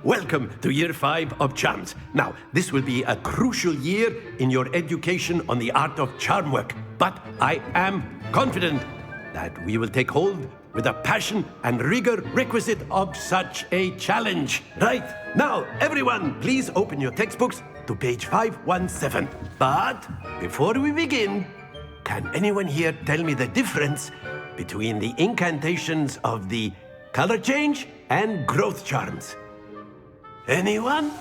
Welcome to Year 5 of Charms. Now, this will be a crucial year in your education on the art of charm work, but I am confident that we will take hold with the passion and rigor requisite of such a challenge. Right, now, everyone, please open your textbooks to page 517. But before we begin, can anyone here tell me the difference between the incantations of the color change and growth charms? Anyone?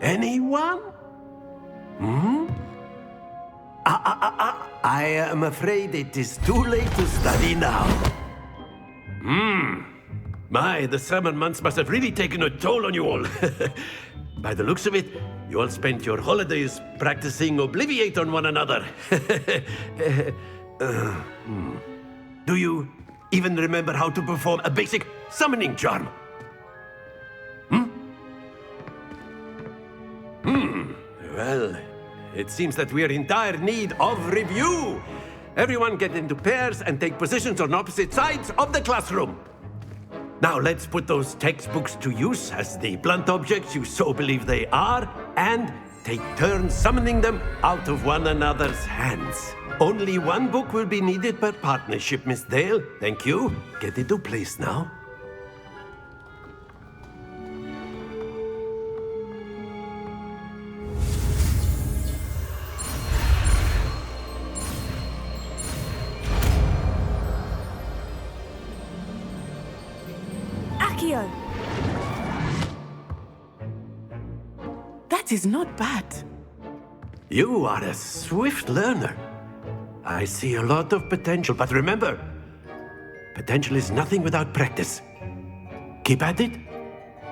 Anyone? I am afraid it is too late to study now. My, the summer months must have really taken a toll on you all. By the looks of it, you all spent your holidays practicing Obliviate on one another. Do you even remember how to perform a basic summoning charm? Well, it seems that we are in dire need of review. Everyone get into pairs and take positions on opposite sides of the classroom. Now let's put those textbooks to use as the blunt objects you so believe they are, and take turns summoning them out of one another's hands. Only one book will be needed per partnership, Miss Dale. Thank you. Get into place now. Accio! That is not bad. You are a swift learner. I see a lot of potential, but remember, potential is nothing without practice. Keep at it.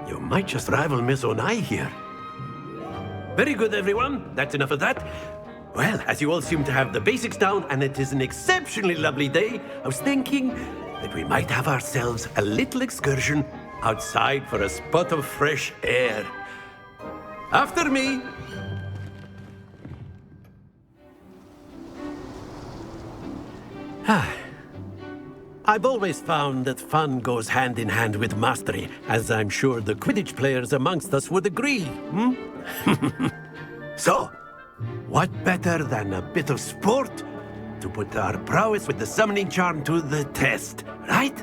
You might just rival Miss Onai here. Very good, everyone. That's enough of that. Well, as you all seem to have the basics down, and it is an exceptionally lovely day, I was thinking that we might have ourselves a little excursion outside for a spot of fresh air. After me. I've always found that fun goes hand in hand with mastery, as I'm sure the Quidditch players amongst us would agree. So, what better than a bit of sport to put our prowess with the summoning charm to the test, right?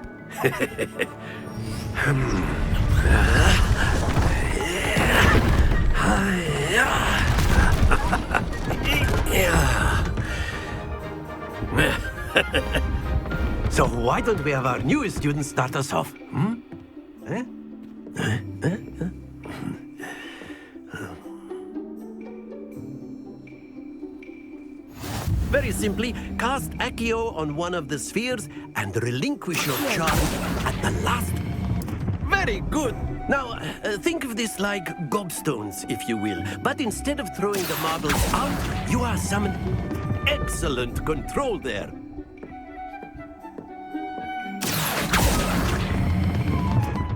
So why don't we have our newest student start us off? Very simply, cast Accio on one of the spheres and relinquish your charm at the last. Very good. Now, think of this like gobstones, if you will. But instead of throwing the marbles out, you are summoned. Excellent control there.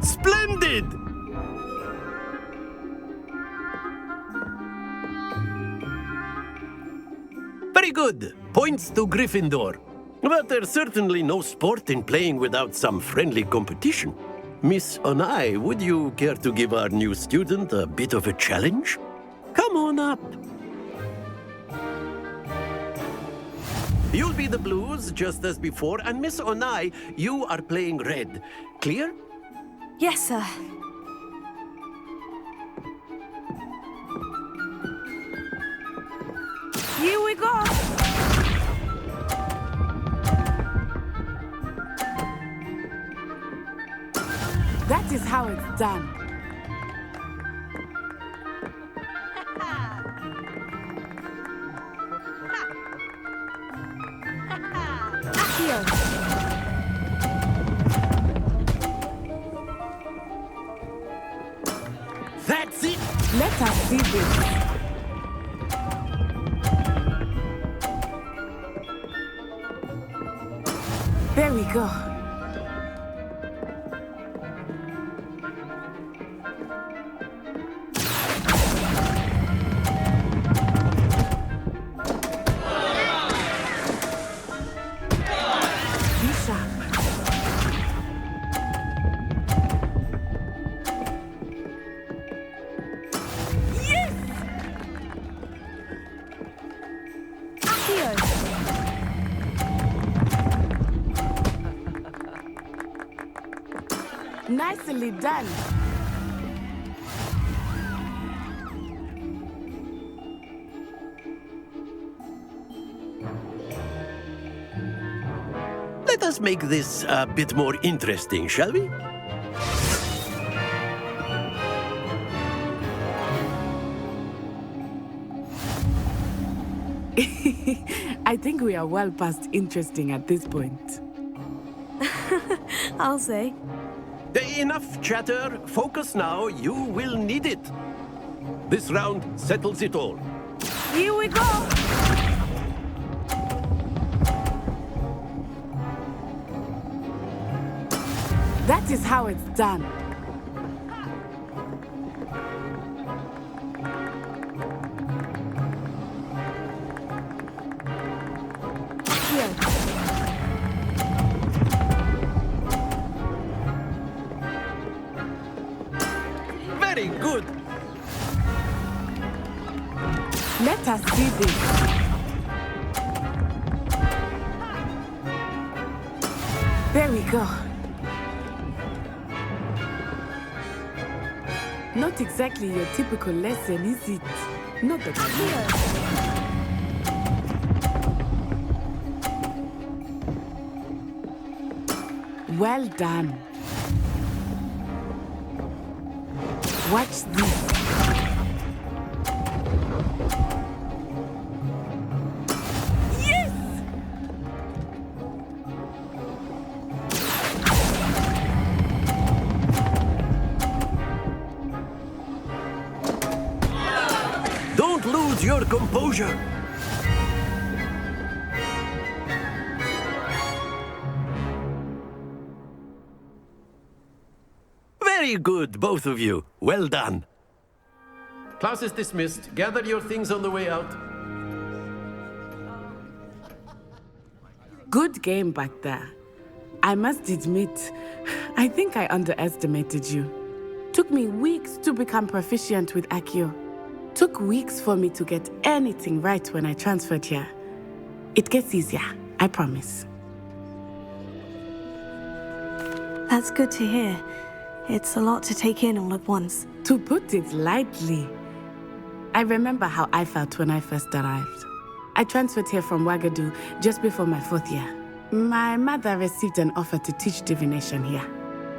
Splendid! Very good. Points to Gryffindor. But there's certainly no sport in playing without some friendly competition. Miss Onai, would you care to give our new student a bit of a challenge? Come on up. You'll be the blues, just as before, and Miss Onai, you are playing red. Clear? Yes, sir. Here we go! That is how it's done. Let us see this. There we go. Nicely done. Let us make this a bit more interesting, shall we? I think we are well past interesting at this point. I'll say. Enough chatter. Focus now. You will need it. This round settles it all. Here we go! That is how it's done. Very good. Let us see this. There we go. Not exactly your typical lesson, is it? Not the clear. Well done. Watch this. Yes! Don't lose your composure. Very good, both of you. Well done. Class is dismissed. Gather your things on the way out. Good game back there. I must admit, I think I underestimated you. Took me weeks to become proficient with Accio. Took weeks for me to get anything right when I transferred here. It gets easier, I promise. That's good to hear. It's a lot to take in all at once. To put it lightly, I remember how I felt when I first arrived. I transferred here from Ouagadougou just before my 4th year. My mother received an offer to teach divination here.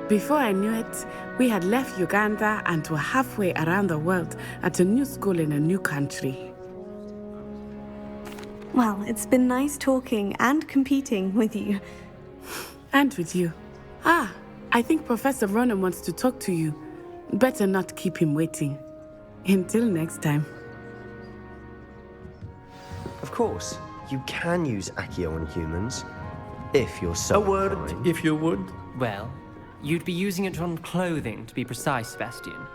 Before I knew it, we had left Uganda and were halfway around the world at a new school in a new country. Well, it's been nice talking and competing with you. And with you. I think Professor Ronan wants to talk to you. Better not keep him waiting. Until next time. Of course, you can use Accio on humans, if you're so A word, inclined. if you would. Well, you'd be using it on clothing, to be precise, Sebastian.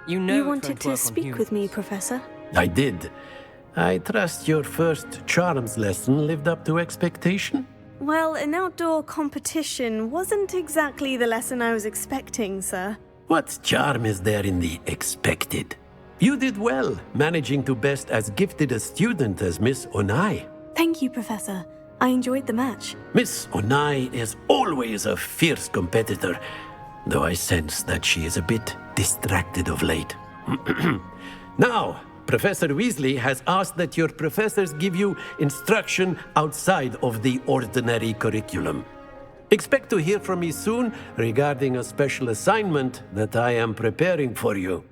You know You it wanted won't to work on speak with me, humans. Professor? I did. I trust your first charms lesson lived up to expectation. Well, an outdoor competition wasn't exactly the lesson I was expecting, sir. What charm is there in the expected? You did well, managing to best as gifted a student as Miss Onai. Thank you, Professor. I enjoyed the match. Miss Onai is always a fierce competitor, though I sense that she is a bit distracted of late. Now, Professor Weasley has asked that your professors give you instruction outside of the ordinary curriculum. Expect to hear from me soon regarding a special assignment that I am preparing for you.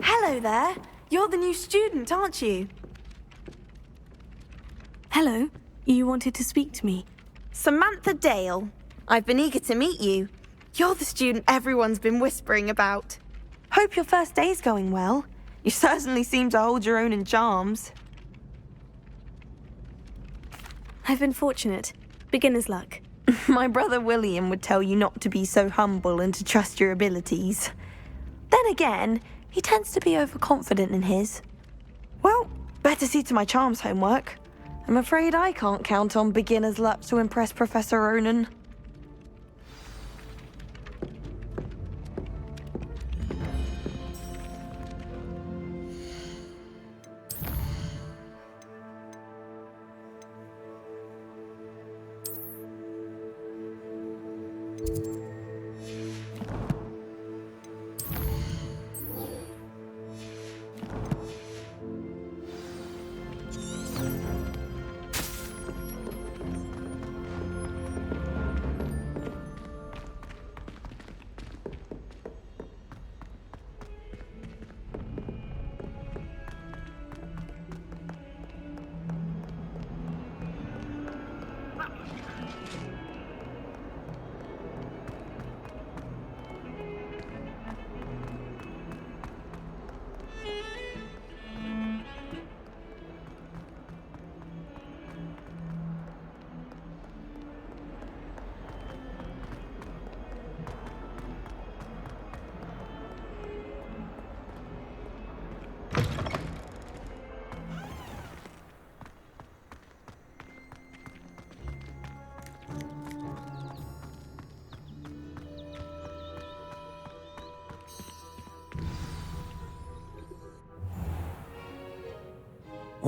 Hello there. you're the new student, aren't you? Hello, you wanted to speak to me? Samantha Dale. I've been eager to meet you. You're the student everyone's been whispering about. Hope your first day's going well. You certainly seem to hold your own in charms. I've been fortunate. Beginner's luck. My brother William would tell you not to be so humble and to trust your abilities. Then again, he tends to be overconfident in his. Well, better see to my charms homework. I'm afraid I can't count on beginner's luck to impress Professor Ronan.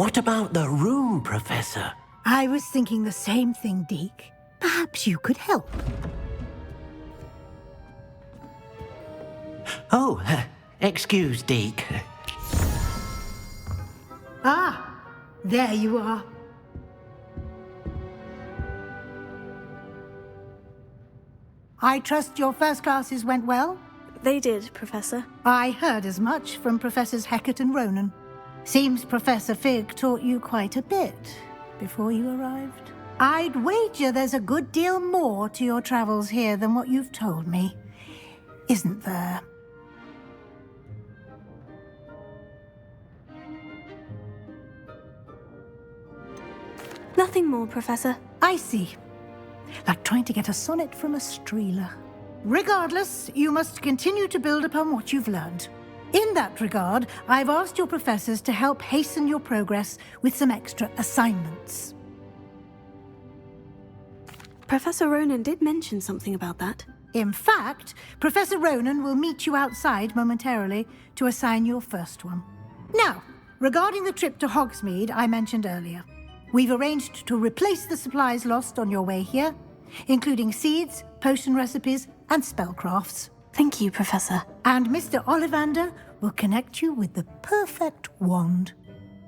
What about the room, Professor? I was thinking the same thing, Deke. Perhaps you could help. Oh, excuse, Deke. Ah, there you are. I trust your first classes went well? They did, Professor. I heard as much from Professors Hecat and Ronan. Seems Professor Fig taught you quite a bit before you arrived. I'd wager there's a good deal more to your travels here than what you've told me, isn't there? Nothing more, Professor. I see. Like trying to get a sonnet from a streeler. Regardless, you must continue to build upon what you've learned. In that regard, I've asked your professors to help hasten your progress with some extra assignments. Professor Ronan did mention something about that. In fact, Professor Ronan will meet you outside momentarily to assign your first one. Now, regarding the trip to Hogsmeade I mentioned earlier, we've arranged to replace the supplies lost on your way here, including seeds, potion recipes, and spellcrafts. Thank you, Professor. And Mr. Ollivander will connect you with the perfect wand.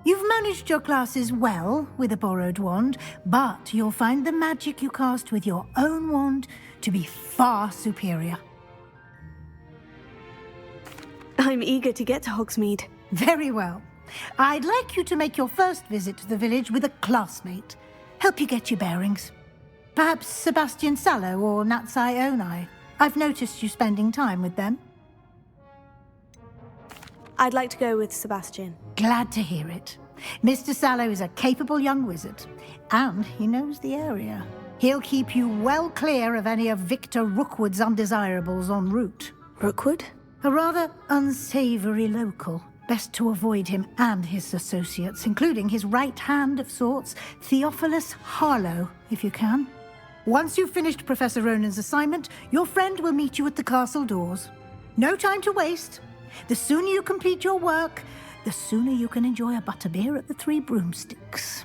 You've managed your classes well with a borrowed wand, but you'll find the magic you cast with your own wand to be far superior. I'm eager to get to Hogsmeade. Very well. I'd like you to make your first visit to the village with a classmate. Help you get your bearings. Perhaps Sebastian Sallow or Natsai Onai. I've noticed you spending time with them. I'd like to go with Sebastian. Glad to hear it. Mr. Sallow is a capable young wizard, and he knows the area. He'll keep you well clear of any of Victor Rookwood's undesirables en route. Rookwood? A rather unsavory local. Best to avoid him and his associates, including his right hand of sorts, Theophilus Harlow, if you can. Once you've finished Professor Ronan's assignment, your friend will meet you at the castle doors. No time to waste. The sooner you complete your work, the sooner you can enjoy a butterbeer at the Three Broomsticks.